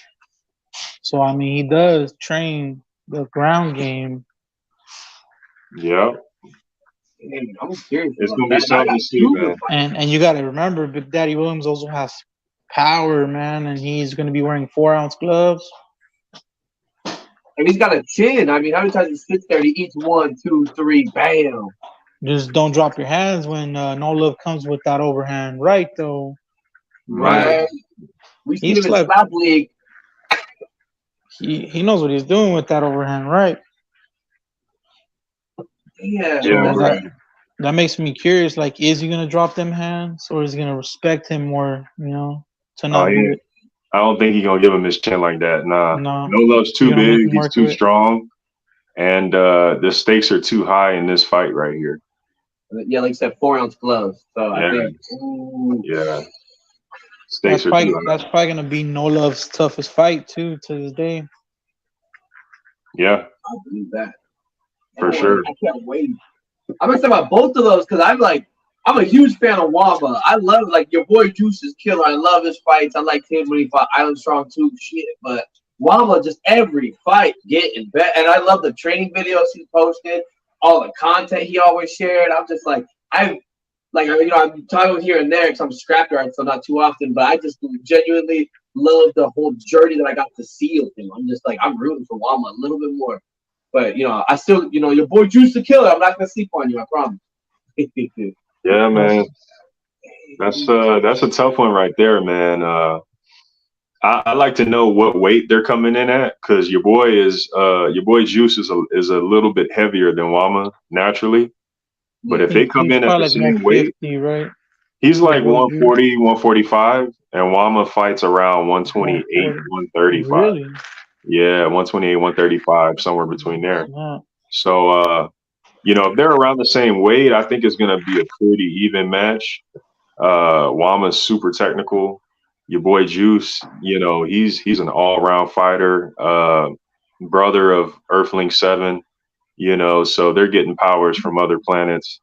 So, I mean, he does train the ground game. Yeah. I'm serious. It's going to be something to see, man. And you got to remember, Big Daddy Williams also has power, man, and he's going to be wearing 4-ounce gloves. And he's got a chin. I mean, how many times he sits there and he eats 1, 2, 3, bam. Just don't drop your hands when No Love comes with that overhand right, though. Right. We see him in like, Slap League. He knows what he's doing with that overhand right. Yeah. That makes me curious. Like, is he gonna drop them hands, or is he gonna respect him more? You know, to not do it. I don't think he's gonna give him his chin like that. Nah. No Love's too big. He's too strong, and the stakes are too high in this fight right here. Yeah, like I said, 4-ounce gloves. So I think. Yeah. That's probably gonna be No Love's toughest fight too to this day. Yeah. I believe that. For sure. I can't wait. I'm excited about both of those because I'm a huge fan of Wamba. I love your boy Juice is killer. I love his fights. I like him when he fought Island Strong too. Shit, but Wamba just every fight getting better, and I love the training videos he posted, all the content he always shared. I'm just I'm talking here and there because I'm Scrapyard, so not too often, but I just genuinely love the whole journey that I got to see with him. I'm just I'm rooting for Wamba a little bit more. But, I still, your boy Juice the Killer. I'm not going to sleep on you, I promise. Yeah, man. That's a tough one right there, man. I like to know what weight they're coming in at, because your boy Juice is a little bit heavier than Wama naturally. But if they come in at the same weight, right? He's like 140, 145, and Wama fights around 128, 135. Really? Yeah, 128, 135, somewhere between there. Yeah. So, if they're around the same weight, I think it's going to be a pretty even match. Wama's super technical. Your boy Juice, he's an all-around fighter, brother of Earthling 7, so they're getting powers from other planets.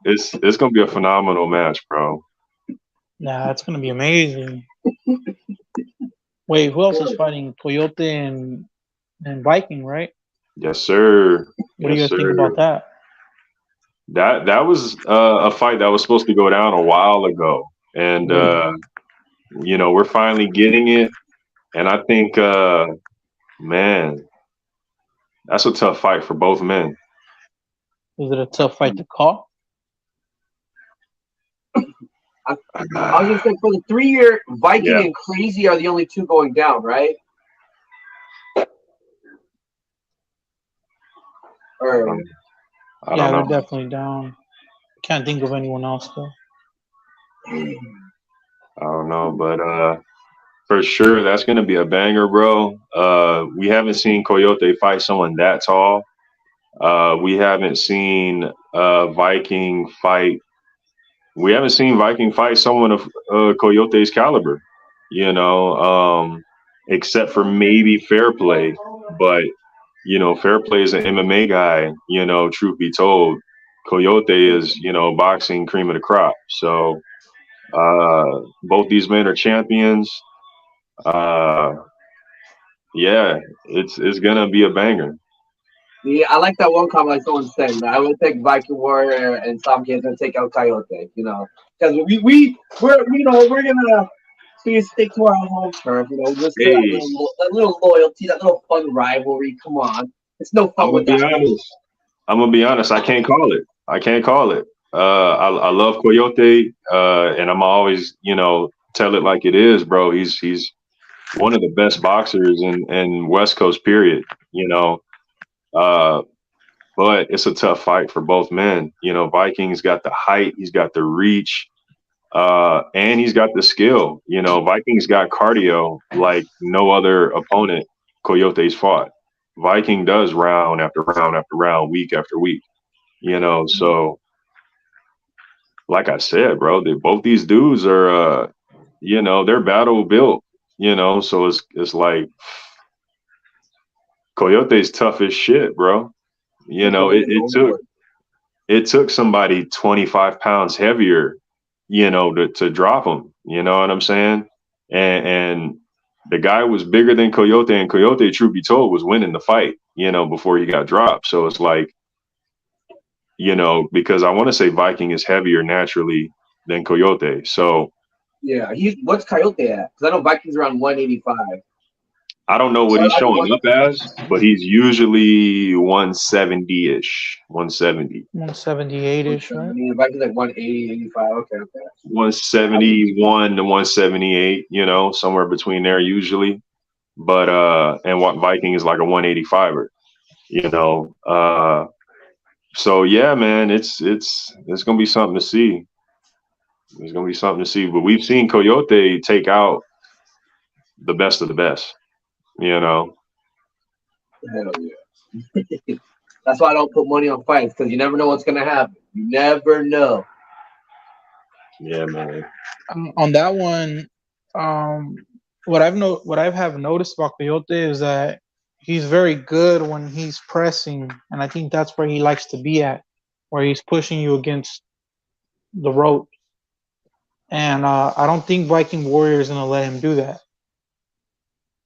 It's going to be a phenomenal match, bro. Yeah, it's going to be amazing. Wait, who else is fighting? Coyote and Viking, right? Yes, sir. What do you guys think about that? That was a fight that was supposed to go down a while ago, and we're finally getting it. And I think, man, that's a tough fight for both men. Is it a tough fight to call? I was going to say, for the 3-year, Viking and Crazy are the only two going down, right? They're definitely down. Can't think of anyone else, though. I don't know, but for sure, that's going to be a banger, bro. We haven't seen Coyote fight someone that tall. We haven't seen Viking fight. We haven't seen Viking fight someone of Coyote's caliber, except for maybe Fair Play. But, Fair Play is an MMA guy, truth be told. Coyote is, boxing cream of the crop. So both these men are champions. It's going to be a banger. Yeah, I like that one comment like someone said. Man, I would take Viking Warrior, and some kids gonna take El Coyote. You know, because we're gonna stick to our home turf. You know, just Hey, that little loyalty, that little fun rivalry. Come on, it's no I'm fun gonna be without it. honest. I'm gonna be honest. I can't call it. I can't call it. I love Coyote, and I'm always, tell it like it is, bro. He's one of the best boxers in West Coast. Period. You know, uh, but it's a tough fight for both men. You know, Viking's got the height, he's got the reach, and he's got the skill. You know, Viking's got cardio like no other opponent Coyote's fought. Viking does round after round after round, week after week. You know, so like I said, bro, both these dudes are, they're battle built. You know, so it's like Coyote's tough as shit, bro. You know, it took somebody 25 pounds heavier, to drop him. You know what I'm saying? And the guy was bigger than Coyote, and Coyote, truth be told, was winning the fight, before he got dropped. So it's like, because I want to say Viking is heavier naturally than Coyote. So Yeah, what's Coyote at? Because I know Vikings around 185. I don't know what he's showing up as, but he's usually 170-ish, 170. 178-ish, right? Vikings like 180, 85. Okay. 171 to 178, somewhere between there usually. But and what Viking is like a 185er, So yeah, man, it's gonna be something to see. It's gonna be something to see. But we've seen Coyote take out the best of the best, Hell yeah. That's why I don't put money on fights, because you never know what's gonna happen. You never know. Yeah, man. On that one, what I have noticed about Coyote is that he's very good when he's pressing, and I think that's where he likes to be at, where he's pushing you against the rope. And I don't think Viking Warrior is gonna let him do that.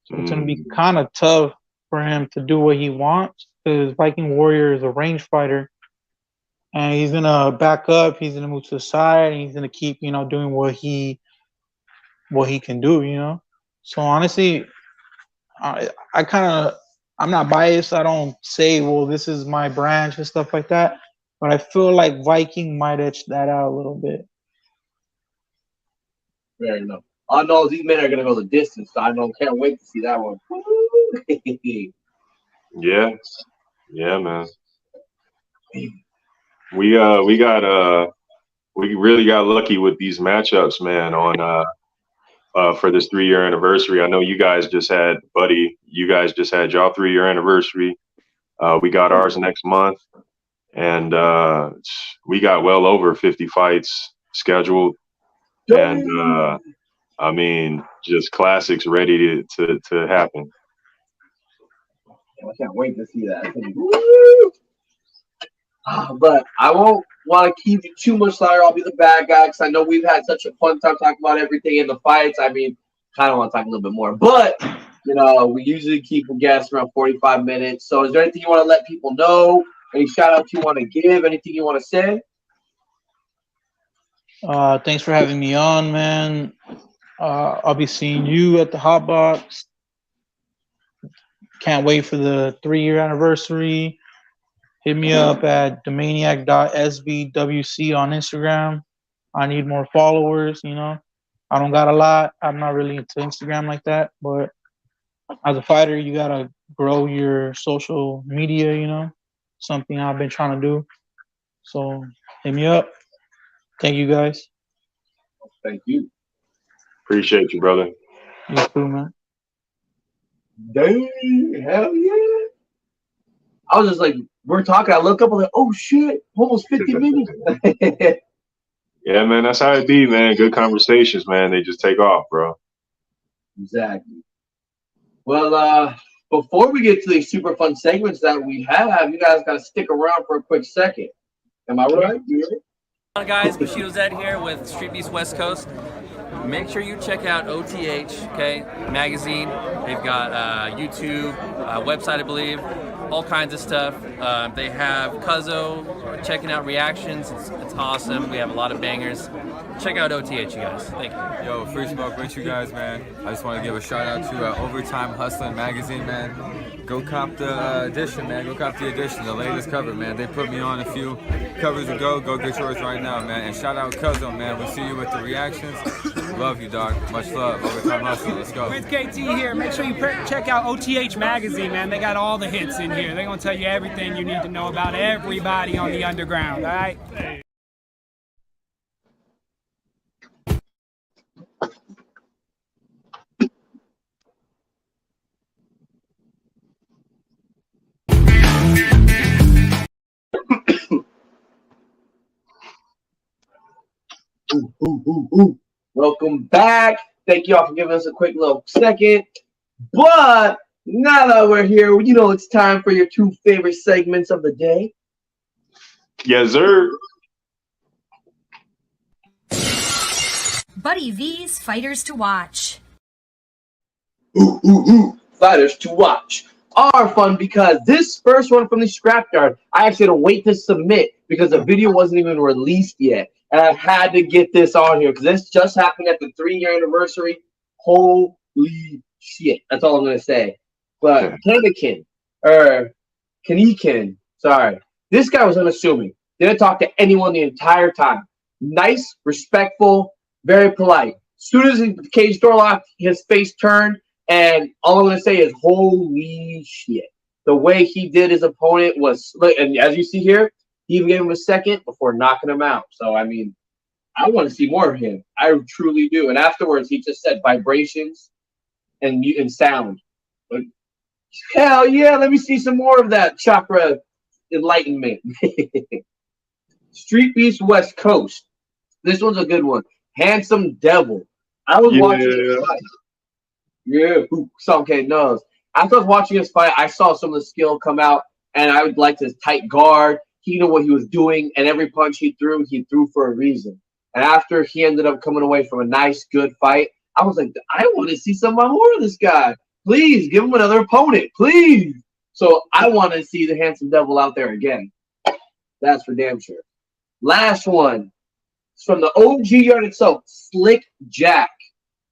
So it's gonna be kind of tough for him to do what he wants, because Viking Warrior is a range fighter, and he's gonna back up. He's gonna move to the side, and he's gonna keep, doing what he can do. So honestly, I'm not biased. I don't say, well, this is my branch and stuff like that, but I feel like Viking might edge that out a little bit. Fair enough. I know these men are gonna go the distance, so can't wait to see that one. Yeah, man. We really got lucky with these matchups, man. On for this 3-year anniversary. I know you guys just had y'all 3-year anniversary. We got ours next month, and we got well over 50 fights scheduled, and I mean, just classics ready to happen. I can't wait to see that. But I won't want to keep you too much longer. I'll be the bad guy, because I know we've had such a fun time talking about everything in the fights. I mean, kind of want to talk a little bit more, but we usually keep the guests around 45 minutes. So is there anything you want to let people know? Any shout outs you want to give? Anything you want to say? Thanks for having me on, man. I'll be seeing you at the Hot Box. Can't wait for the 3-year anniversary. Hit me up at Damaniak.sbwc on Instagram. I need more followers, I don't got a lot. I'm not really into Instagram like that, but as a fighter, you gotta grow your social media, something I've been trying to do. So hit me up. Thank you, guys. Thank you. Appreciate you, brother. You too, man. Dang, hell yeah. I was just like, we're talking. I look up, I'm like, oh shit, almost 50 minutes. Yeah, man, that's how it be, man. Good conversations, man. They just take off, bro. Exactly. Well, before we get to these super fun segments that we have, you guys got to stick around for a quick second. Am I right? Hi guys, Bushido Zed here with StreetBeefs West Coast. Make sure you check out OTH, magazine. They've got YouTube, website, I believe. all kinds of stuff. They have Cuzzo, checking out reactions. It's awesome. We have a lot of bangers. Check out OTH, you guys. Thank you. Yo, Free Smoke with you guys, man. I just want to give a shout out to Overtime Hustling Magazine, man. Go cop the edition, man. Go cop the edition, the latest cover, man. They put me on a few covers ago. Go get yours right now, man. And shout out Cuzzo, man. We'll see you with the reactions. Love you, dog. Much love. Overtime Hustling. Let's go. With KT here, make sure you check out OTH Magazine, man. They got all the hits in here. They're going to tell you everything you need to know about everybody on the underground, all right? Welcome back. Thank you all for giving us a quick little second. But now that we're here, you know it's time for your two favorite segments of the day. Yes, sir. Buddy V's Fighters to Watch. Fighters to watch are fun because this first one from the Scrapyard, I actually had to wait to submit because the video wasn't even released yet. And I had to get this on here because this just happened at the 3-year anniversary. Holy shit. That's all I'm going to say. But Kanikin, sorry. This guy was unassuming. Didn't talk to anyone the entire time. Nice, respectful, very polite. As soon as the cage door locked, his face turned. And all I'm going to say is, holy shit. The way he did his opponent was, and as you see here, he even gave him a second before knocking him out. So, I mean, I want to see more of him. I truly do. And afterwards, he just said vibrations and sound. But, hell yeah, let me see some more of that chakra enlightenment. StreetBeefs West Coast. This one's a good one. Handsome Devil. I was watching this fight. Yeah, okay, knows. After I was watching this fight, I saw some of the skill come out, and I would like his tight guard. He knew what he was doing, and every punch he threw for a reason. And after he ended up coming away from a nice, good fight, I was like, I want to see some more of this guy. Please, give him another opponent, please. So I want to see the Handsome Devil out there again. That's for damn sure. Last one. It's from the OG yard itself, Slick Jack.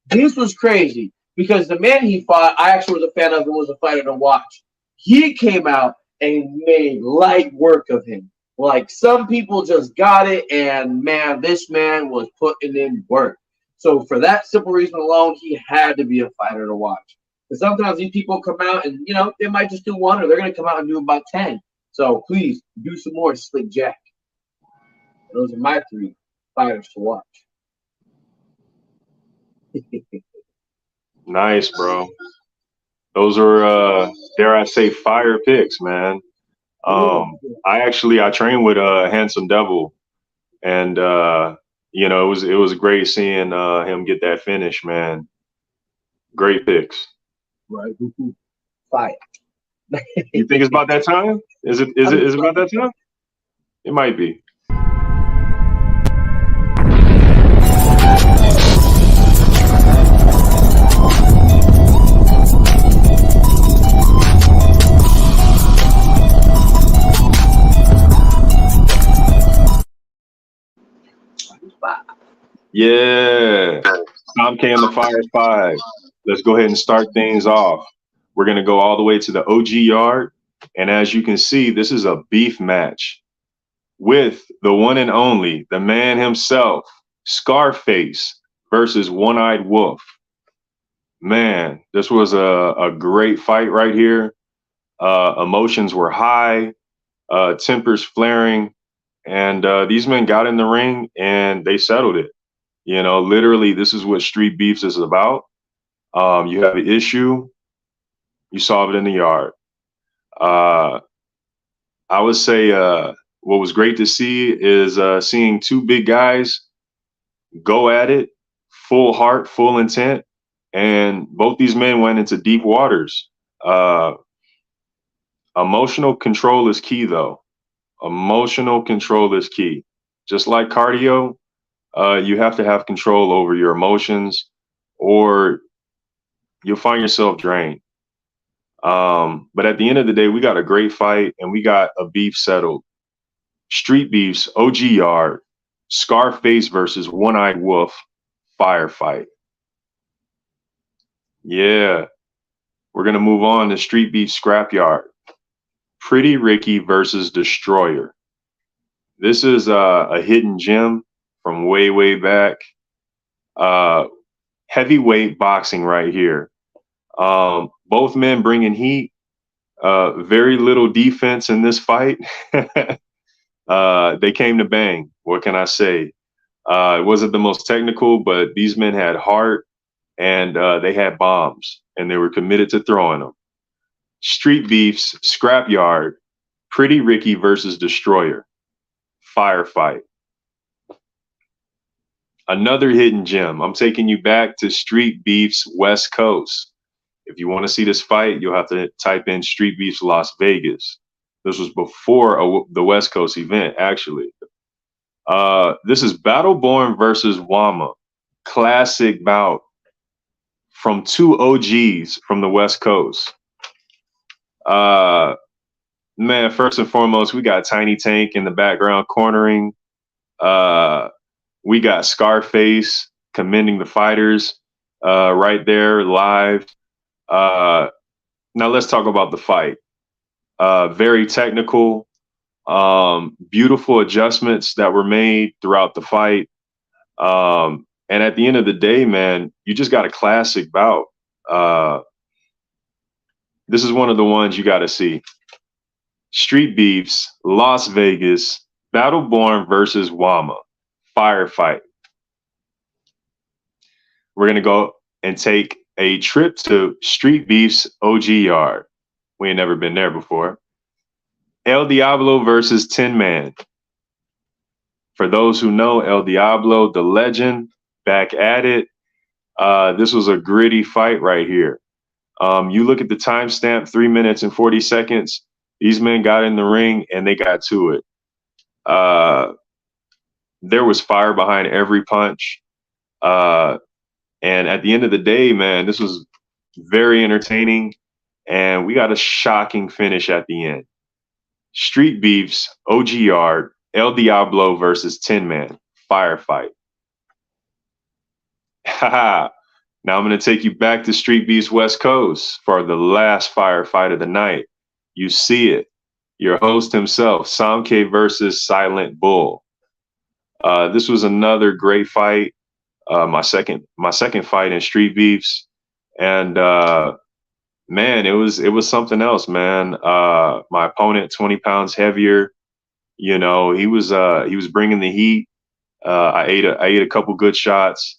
This was crazy because the man he fought, I actually was a fan of and was a fighter to watch. He came out and made light work of him. Like, some people just got it, and man, this man was putting in work. So for that simple reason alone, he had to be a fighter to watch. Because sometimes these people come out and, you know, they might just do one, or they're going to come out and do about 10. So please do some more, Slick Jack. Those are my 3 fighters to watch. Nice, bro. Those are, dare I say, fire picks, man. I trained with Handsome Devil, and you know, it was great seeing him get that finish, man. Great picks. Right, fire. You think it's about that time? Is it about that time? It might be. Yeah. Tom K on the Fire 5. Let's go ahead and start things off. We're going to go all the way to the OG yard. And as you can see, this is a beef match with the one and only, the man himself, Scarface versus One-Eyed Wolf. Man, this was a great fight right here. Emotions were high, tempers flaring, and these men got in the ring and they settled it. You know, literally, this is what StreetBeefs is about. You have an issue, you solve it in the yard. I would say what was great to see is seeing 2 big guys go at it, full heart, full intent, and both these men went into deep waters. Emotional control is key, though. Emotional control is key. Just like cardio, you have to have control over your emotions, or you'll find yourself drained. But at the end of the day, we got a great fight and we got a beef settled. Street Beefs, OG Yard, Scarface versus One-Eyed Wolf, firefight. Yeah. We're going to move on to Street Beef Scrapyard. Pretty Ricky versus Destroyer. This is a hidden gem from way, way back. Heavyweight boxing right here. Both men bringing heat. Very little defense in this fight. They came to bang. What can I say? It wasn't the most technical, but these men had heart and they had bombs and they were committed to throwing them. Street Beefs, Scrapyard, Pretty Ricky versus Destroyer, firefight. Another hidden gem. I'm taking you back to Street Beefs West Coast. If you want to see this fight, you'll have to type in Street Beefs Las Vegas. This was before the West Coast event, actually. This is Battleborn versus Wama. Classic bout from two OGs from the West Coast. Man, first and foremost, we got Tiny Tank in the background cornering. We got Scarface commending the fighters right there live. Now let's talk about the fight. Very technical, beautiful adjustments that were made throughout the fight. And at the end of the day, man, you just got a classic bout. This is one of the ones you got to see. Street Beefs, Las Vegas, Battleborn versus Wama, firefight. We're going to go and take a trip to Street Beefs OG Yard. We ain't never been there before. El Diablo versus Tin Man. For those who know El Diablo, the legend, back at it. This was a gritty fight right here. You look at the timestamp, 3 minutes and 40 seconds. These men got in the ring and they got to it. There was fire behind every punch. And at the end of the day, man, this was very entertaining. And we got a shocking finish at the end. Street Beefs, OG Yard, El Diablo versus Tin Man, firefight. Haha. Now I'm going to take you back to Street Beefs West Coast for the last firefight of the night. You see it. Your host himself, Samke versus Silent Bull. This was another great fight. My second fight in Street Beefs. And man, it was something else, man. My opponent, 20 pounds heavier. You know, he was bringing the heat. I ate a couple good shots.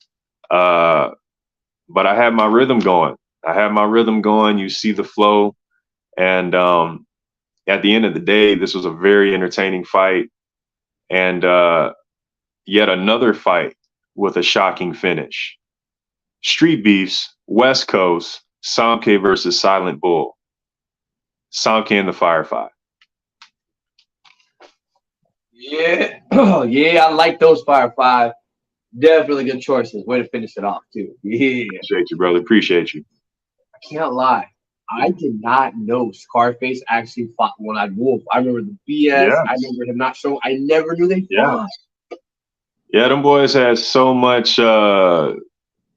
But I had my rhythm going. You see the flow. And at the end of the day, this was a very entertaining fight. And yet another fight with a shocking finish. Street Beefs, West Coast, Samke versus Silent Bull. Samke in the firefight. Yeah. Yeah, I like those firefight. Definitely good choices. Way to finish it off, too. Yeah. Appreciate you, brother. Appreciate you. I can't lie. I did not know Scarface actually fought One-Eyed Wolf. I remember the BS. Yeah. I remember him not showing. I never knew they fought. Yeah, them boys had so much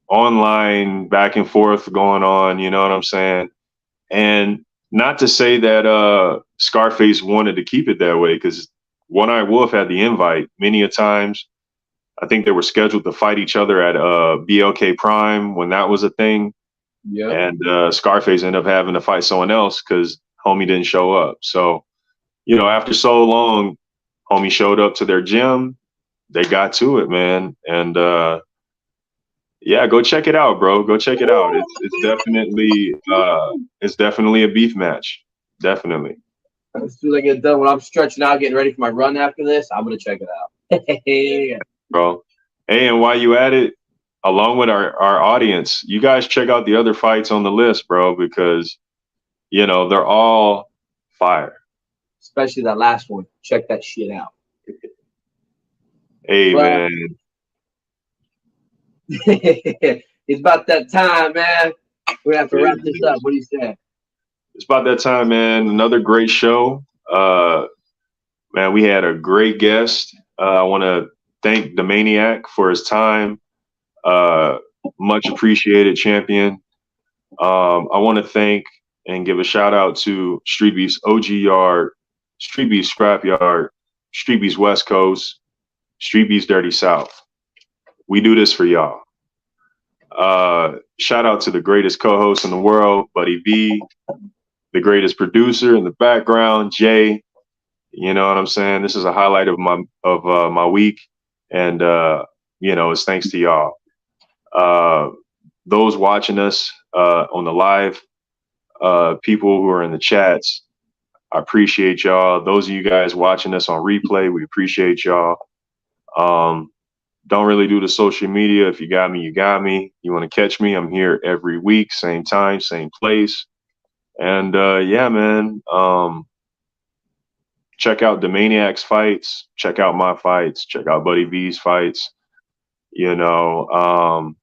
online back and forth going on, you know what I'm saying? And not to say that Scarface wanted to keep it that way, because One-Eyed Wolf had the invite many a times. I think they were scheduled to fight each other at BLK Prime when that was a thing. Yeah. And Scarface ended up having to fight someone else because homie didn't show up. So, you know, after so long, homie showed up to their gym. They got to it, man. And yeah, go check it out, bro. Go check it out. It's definitely a beef match. Definitely. As soon as I get done, when I'm stretching out, getting ready for my run after this, I'm gonna check it out. Bro. Hey, and while you at it, along with our audience, you guys check out the other fights on the list, bro, because you know they're all fire. Especially that last one. Check that shit out. Hey, man. It's about that time, man. We have to wrap this up. What do you say? It's about that time, man. Another great show. Man, we had a great guest. I want to thank Damaniak for his time. Much appreciated, champion. I want to thank and give a shout out to StreetBeefs OG Yard, StreetBeefs Scrapyard, StreetBeefs West Coast, StreetBeefs Dirty South. We do this for y'all. Shout out to the greatest co-host in the world, Buddy V, the greatest producer in the background, Jay. You know what I'm saying? This is a highlight of my week, and you know, it's thanks to y'all. Those watching us on the live, people who are in the chats, I appreciate y'all. Those of you guys watching us on replay, we appreciate y'all. Don't really do the social media. If you got me, you got me. You want to catch me, I'm here every week, same time, same place. And yeah, man, check out Damaniak's fights, check out my fights, check out Buddy V's fights, you know.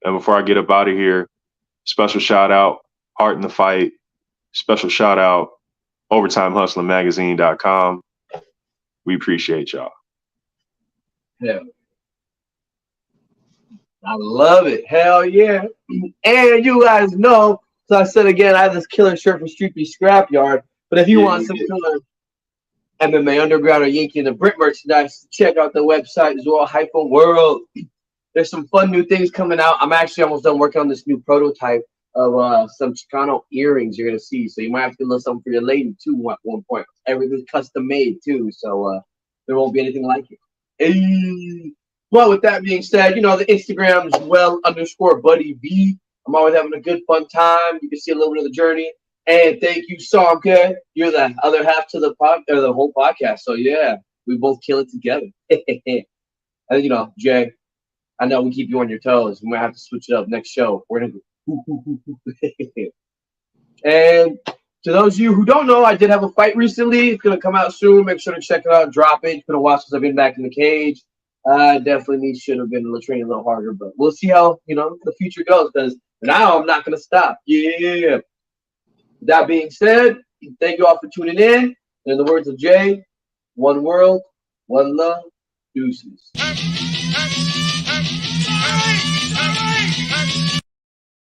And before I get up out of here, special shout out, Heart in the Fight, special shout out, OvertimeHustlingMagazine.com. We appreciate y'all. Yeah. I love it. Hell yeah. And you guys know, so I said again, I have this killer shirt from StreetBeefs Scrapyard. But if you want some killer MMA Underground or Yankee and the Brit merchandise, check out the website as well, Hyphen World. There's some fun new things coming out. I'm actually almost done working on this new prototype of some Chicano earrings you're going to see. So you might have to get a little something for your lady too at one point. Everything's custom made too. So there won't be anything like it. Hey. Well, with that being said, you know, the Instagram is well_Buddy V. I'm always having a good fun time. You can see a little bit of the journey. And thank you, Sonka. You're the other half to the the whole podcast. So yeah, we both kill it together. And you know, Jay, I know we keep you on your toes. We might have to switch it up next show. We're gonna go. And to those of you who don't know, I did have a fight recently. It's gonna come out soon. Make sure to check it out. Drop it. It's been a while since I've been back in the cage. Definitely should have been training a little harder, but we'll see how, you know, the future goes, because now I'm not going to stop. Yeah. That being said, thank you all for tuning in. In the words of Jay, one world, one love, deuces.